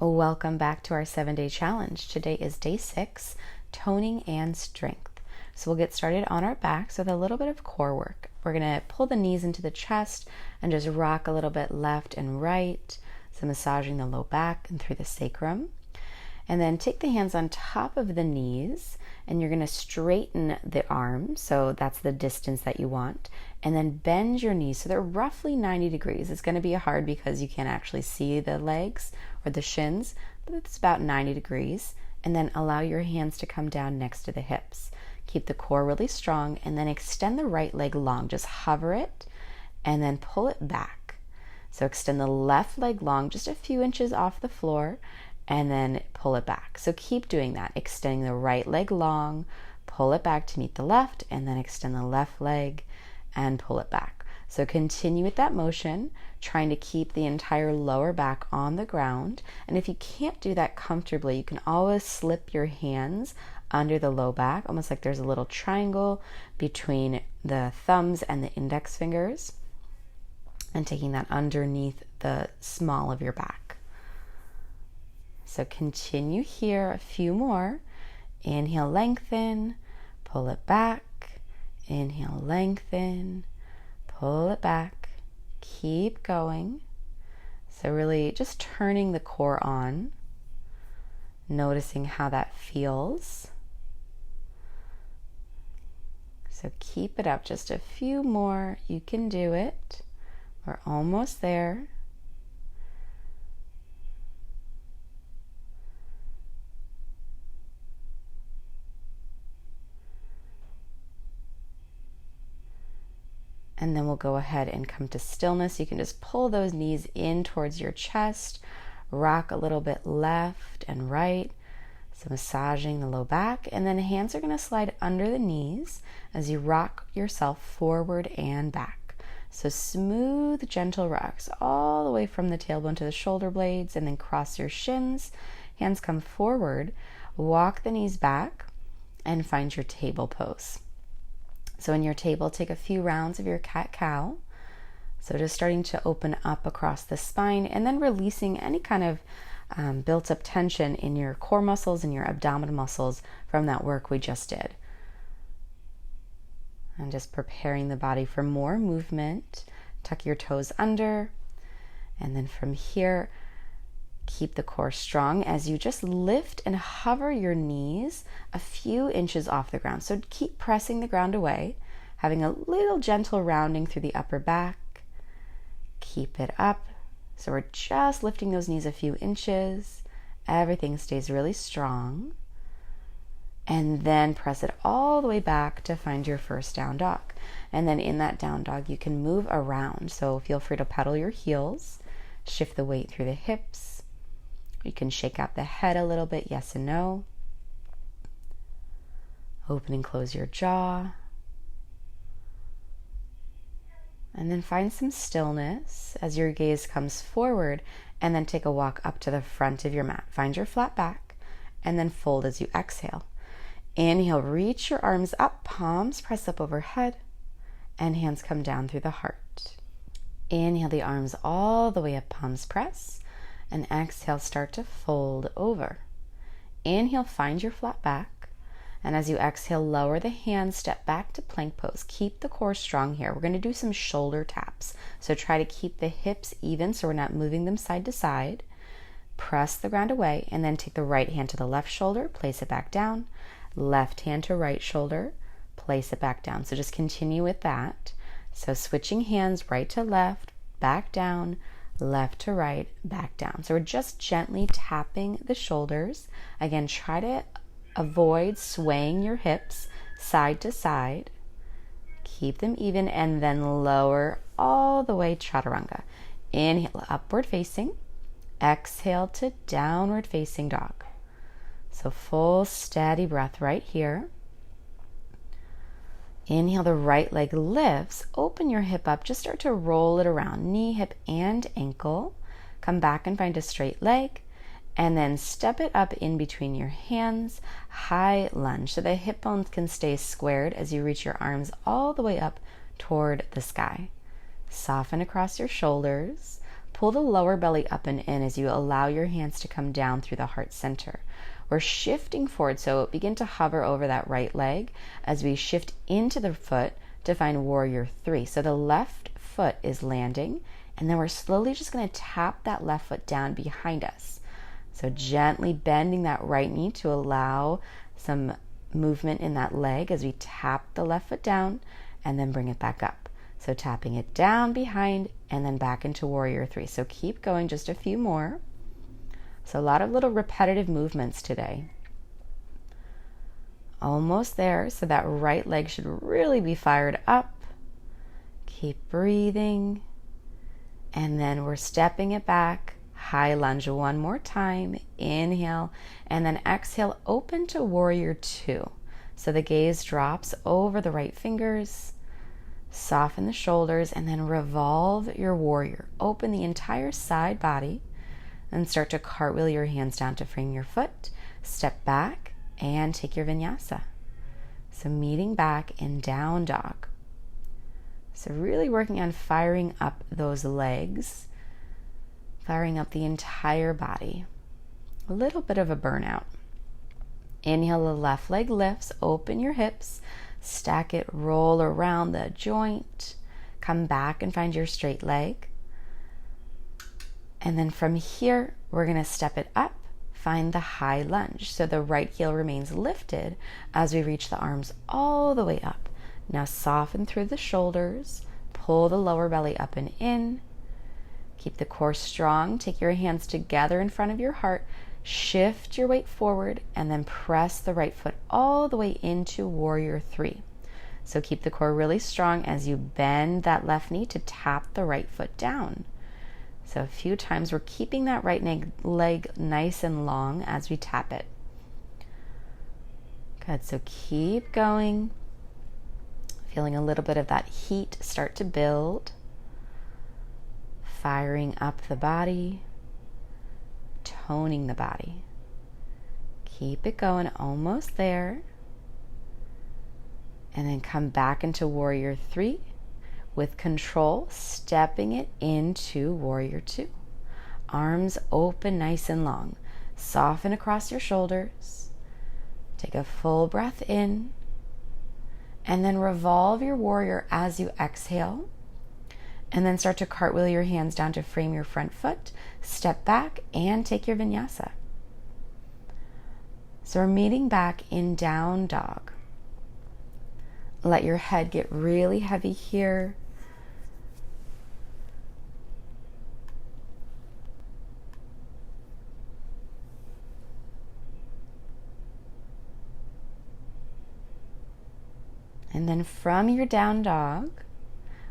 Welcome back to our 7-day challenge. Today is day 6, toning and strength. So we'll get started on our backs with a little bit of core work. We're going to pull the knees into the chest and just rock a little bit left and right. So massaging the low back and through the sacrum. And then take the hands on top of the knees and you're going to straighten the arms. So that's the distance that you want. And then bend your knees so they're roughly 90 degrees. It's going to be hard because you can't actually see the legs or the shins, but it's about 90 degrees. And then allow your hands to come down next to the hips. Keep the core really strong and then extend the right leg long. Just hover it and then pull it back. So extend the left leg long, just a few inches off the floor, and then pull it back. So keep doing that, extending the right leg long, pull it back to meet the left, and then extend the left leg and pull it back. So continue with that motion, trying to keep the entire lower back on the ground. And if you can't do that comfortably, you can always slip your hands under the low back, almost like there's a little triangle between the thumbs and the index fingers, and taking that underneath the small of your back. So continue here, a few more. Inhale, lengthen, pull it back. Inhale, lengthen, pull it back. Keep going. So really just turning the core on, noticing how that feels. So keep it up, just a few more. You can do it. We're almost there. And then we'll go ahead and come to stillness. You can just pull those knees in towards your chest, rock a little bit left and right. So massaging the low back, and then hands are going to slide under the knees as you rock yourself forward and back. So smooth, gentle rocks all the way from the tailbone to the shoulder blades, and then cross your shins. Hands come forward, walk the knees back, and find your table pose. So in your table, take a few rounds of your cat-cow. So just starting to open up across the spine and then releasing any kind of built up tension in your core muscles and your abdominal muscles from that work we just did. And just preparing the body for more movement. Tuck your toes under. And then from here, keep the core strong as you just lift and hover your knees a few inches off the ground. So keep pressing the ground away, having a little gentle rounding through the upper back. Keep it up. So we're just lifting those knees a few inches. Everything stays really strong. And then press it all the way back to find your first down dog. And then in that down dog, you can move around. So feel free to pedal your heels, shift the weight through the hips. You can shake out the head a little bit, yes and no. Open and close your jaw. And then find some stillness as your gaze comes forward, and then take a walk up to the front of your mat. Find your flat back and then fold as you exhale. Inhale, reach your arms up, palms press up overhead, and hands come down through the heart. Inhale the arms all the way up, palms press. And exhale, start to fold over. Inhale, find your flat back. And as you exhale, lower the hands, step back to plank pose. Keep the core strong here. We're going to do some shoulder taps. So try to keep the hips even so we're not moving them side to side. Press the ground away and then take the right hand to the left shoulder, place it back down. Left hand to right shoulder, place it back down. So just continue with that. So switching hands, right to left, back down, left to right, back down. So we're just gently tapping the shoulders. Again, try to avoid swaying your hips side to side. Keep them even and then lower all the way chaturanga. Inhale, upward facing. Exhale to downward facing dog. So full steady breath right here. Inhale, the right leg lifts, open your hip up, just start to roll it around, knee, hip, and ankle. Come back and find a straight leg, and then step it up in between your hands, high lunge, so the hip bones can stay squared as you reach your arms all the way up toward the sky. Soften across your shoulders, pull the lower belly up and in as you allow your hands to come down through the heart center. We're shifting forward, so begin to hover over that right leg as we shift into the foot to find warrior 3. So the left foot is landing, and then we're slowly just going to tap that left foot down behind us. So gently bending that right knee to allow some movement in that leg as we tap the left foot down and then bring it back up. So tapping it down behind and then back into warrior 3. So keep going, just a few more. So a lot of little repetitive movements today. Almost there, so that right leg should really be fired up. Keep breathing. And then we're stepping it back. High lunge one more time. Inhale, and then exhale, open to warrior 2. So the gaze drops over the right fingers. Soften the shoulders, and then revolve your warrior. Open the entire side body, and start to cartwheel your hands down to frame your foot. Step back and take your vinyasa. So meeting back in down dog. So really working on firing up those legs, firing up the entire body. A little bit of a burnout. Inhale, the left leg lifts, open your hips, stack it, roll around the joint, come back and find your straight leg. And then from here, we're going to step it up, find the high lunge. So the right heel remains lifted as we reach the arms all the way up. Now soften through the shoulders, pull the lower belly up and in. Keep the core strong. Take your hands together in front of your heart. Shift your weight forward and then press the right foot all the way into warrior 3. So keep the core really strong as you bend that left knee to tap the right foot down. So a few times we're keeping that right leg nice and long as we tap it. Good, so keep going. Feeling a little bit of that heat start to build. Firing up the body, toning the body. Keep it going, almost there. And then come back into warrior 3. With control, stepping it into warrior 2. Arms open nice and long. Soften across your shoulders. Take a full breath in. And then revolve your warrior as you exhale. And then start to cartwheel your hands down to frame your front foot. Step back and take your vinyasa. So we're meeting back in down dog. Let your head get really heavy here. And then from your down dog,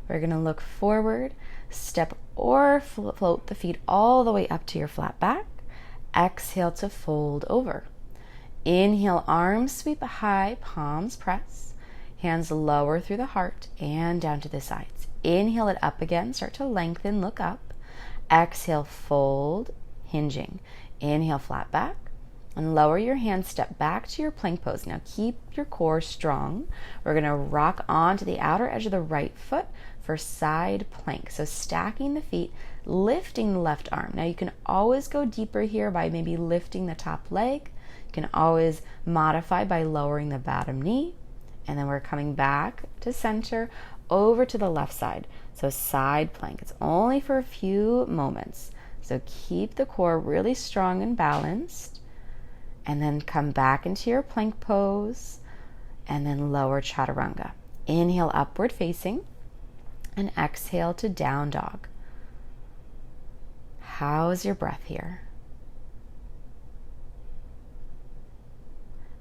we're going to look forward, step or float the feet all the way up to your flat back. Exhale to fold over. Inhale, arms sweep high, palms press. Hands lower through the heart and down to the sides. Inhale it up again, start to lengthen, look up. Exhale, fold, hinging. Inhale, flat back. And lower your hands, step back to your plank pose. Now keep your core strong. We're going to rock onto the outer edge of the right foot for side plank. So stacking the feet, lifting the left arm. Now you can always go deeper here by maybe lifting the top leg. You can always modify by lowering the bottom knee. And then we're coming back to center, over to the left side. So side plank. It's only for a few moments. So keep the core really strong and balanced. And then come back into your plank pose, and then lower chaturanga. Inhale, upward facing, and exhale to down dog. How's your breath here?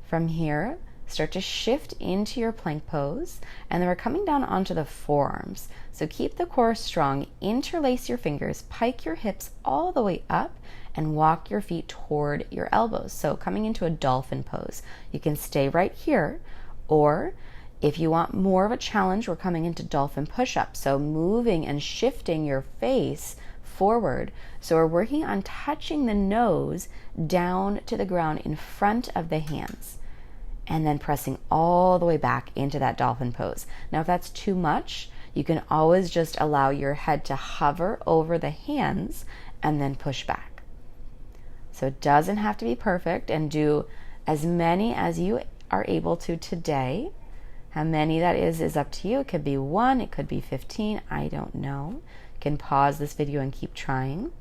From here, start to shift into your plank pose, and then we're coming down onto the forearms. So keep the core strong, interlace your fingers, pike your hips all the way up, and walk your feet toward your elbows. So coming into a dolphin pose. You can stay right here, or if you want more of a challenge, we're coming into dolphin push-up. So moving and shifting your face forward. So we're working on touching the nose down to the ground in front of the hands, and then pressing all the way back into that dolphin pose. Now if that's too much, You can always just allow your head to hover over the hands and then push back. So it doesn't have to be perfect, and do as many as you are able to today. How many that is up to you. It could be 1, it could be 15, I don't know. You can pause this video and keep trying.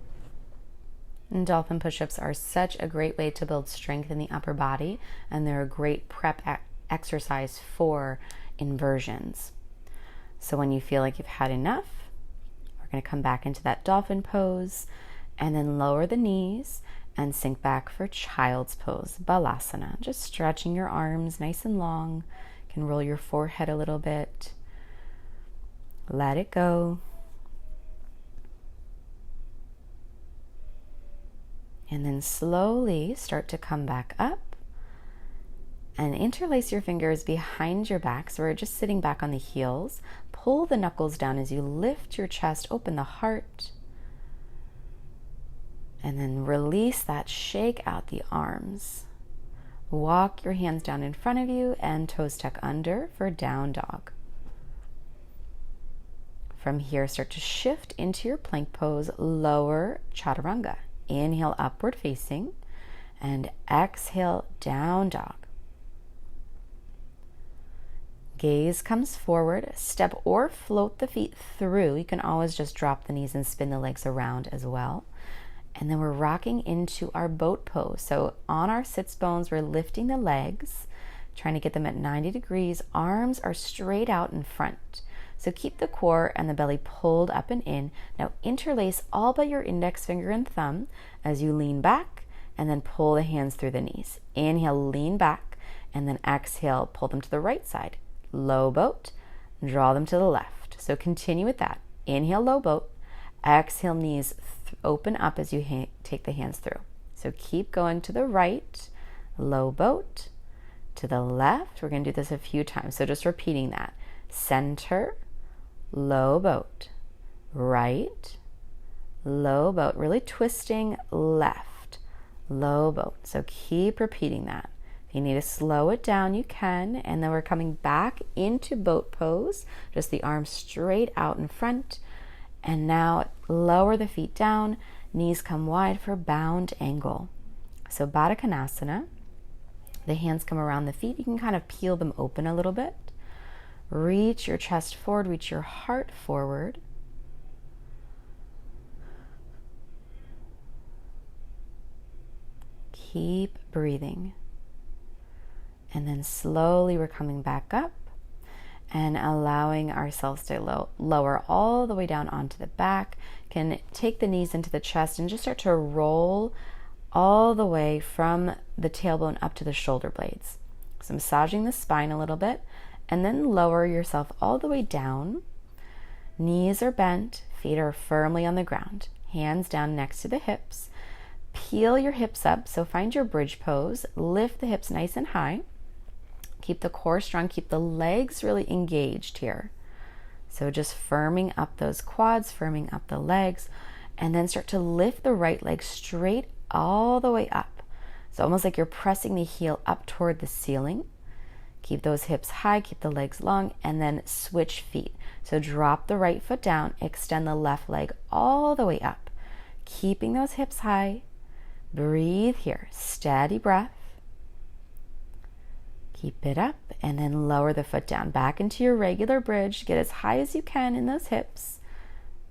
And dolphin push-ups are such a great way to build strength in the upper body, and they're a great prep exercise for inversions. So when you feel like you've had enough, we're going to come back into that dolphin pose and then lower the knees and sink back for child's pose, balasana. Just stretching your arms nice and long. You can roll your forehead a little bit. Let it go. And then slowly start to come back up and interlace your fingers behind your back. So we're just sitting back on the heels. Pull the knuckles down as you lift your chest, open the heart. And then release that, shake out the arms. Walk your hands down in front of you and toes tuck under for down dog. From here, start to shift into your plank pose, lower chaturanga. Inhale, upward facing, and exhale, down dog. Gaze comes forward, step or float the feet through. You can always just drop the knees and spin the legs around as well. And then we're rocking into our boat pose. So on our sits bones, we're lifting the legs, trying to get them at 90 degrees. Arms are straight out in front. So keep the core and the belly pulled up and in. Now interlace all but your index finger and thumb as you lean back, and then pull the hands through the knees. Inhale, lean back, and then exhale, pull them to the right side. Low boat, draw them to the left. So continue with that. Inhale, low boat. Exhale, knees open up as you take the hands through. So keep going to the right, low boat, to the left. We're going to do this a few times. So just repeating that. Center, low boat, right, low boat, really twisting left, low boat. So keep repeating that. If you need to slow it down, you can. And then we're coming back into boat pose, just the arms straight out in front. And now lower the feet down, knees come wide for bound angle. So Baddha Konasana, the hands come around the feet. You can kind of peel them open a little bit. Reach your chest forward, reach your heart forward. Keep breathing. And then slowly we're coming back up and allowing ourselves to lower all the way down onto the back. Can take the knees into the chest and just start to roll all the way from the tailbone up to the shoulder blades. So massaging the spine a little bit, and then lower yourself all the way down. Knees are bent, feet are firmly on the ground. Hands down next to the hips. Peel your hips up, so find your bridge pose. Lift the hips nice and high. Keep the core strong, keep the legs really engaged here. So just firming up those quads, firming up the legs, and then start to lift the right leg straight all the way up. It's almost like you're pressing the heel up toward the ceiling. Keep those hips high, keep the legs long, and then switch feet. So drop the right foot down, extend the left leg all the way up. Keeping those hips high. Breathe here, steady breath. Keep it up, and then lower the foot down. Back into your regular bridge. Get as high as you can in those hips.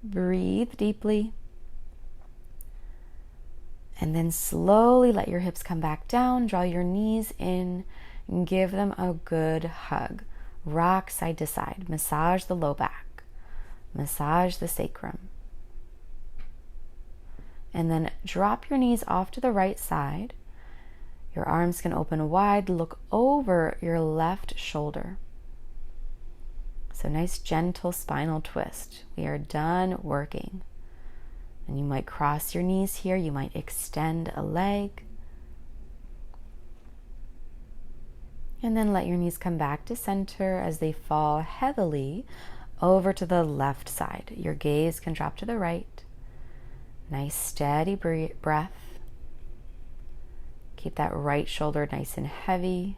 Breathe deeply. And then slowly let your hips come back down. Draw your knees in. And give them a good hug. Rock side to side. Massage the low back. Massage the sacrum. And then drop your knees off to the right side. Your arms can open wide. Look over your left shoulder. So nice gentle spinal twist. We are done working. And you might cross your knees here. You might extend a leg. And then let your knees come back to center as they fall heavily over to the left side. Your gaze can drop to the right. Nice steady breath. Keep that right shoulder nice and heavy.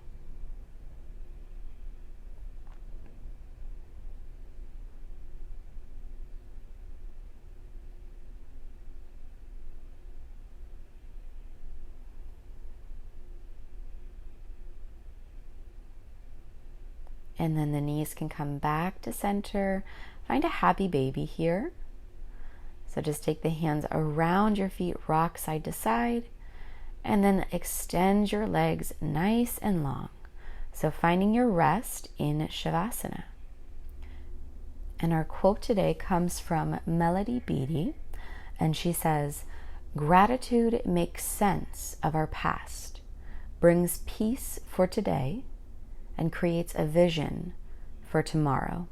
And then the knees can come back to center. Find a happy baby here. So just take the hands around your feet, rock side to side, and then extend your legs nice and long. So finding your rest in Shavasana. And our quote today comes from Melody Beatty, and she says, "Gratitude makes sense of our past, brings peace for today, and creates a vision for tomorrow."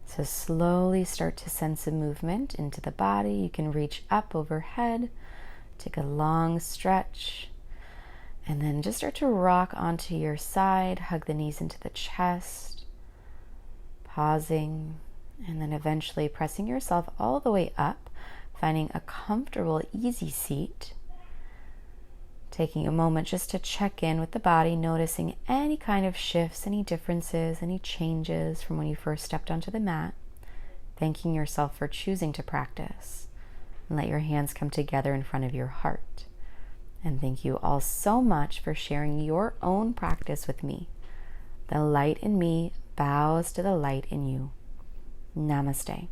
So slowly start to sense a movement into the body. You can reach up overhead, take a long stretch, and then just start to rock onto your side, hug the knees into the chest, pausing, and then eventually pressing yourself all the way up, finding a comfortable, easy seat. Taking a moment just to check in with the body, noticing any kind of shifts, any differences, any changes from when you first stepped onto the mat. Thanking yourself for choosing to practice. And let your hands come together in front of your heart. And thank you all so much for sharing your own practice with me. The light in me bows to the light in you. Namaste.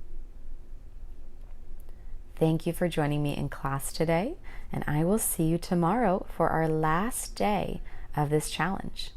Thank you for joining me in class today, and I will see you tomorrow for our last day of this challenge.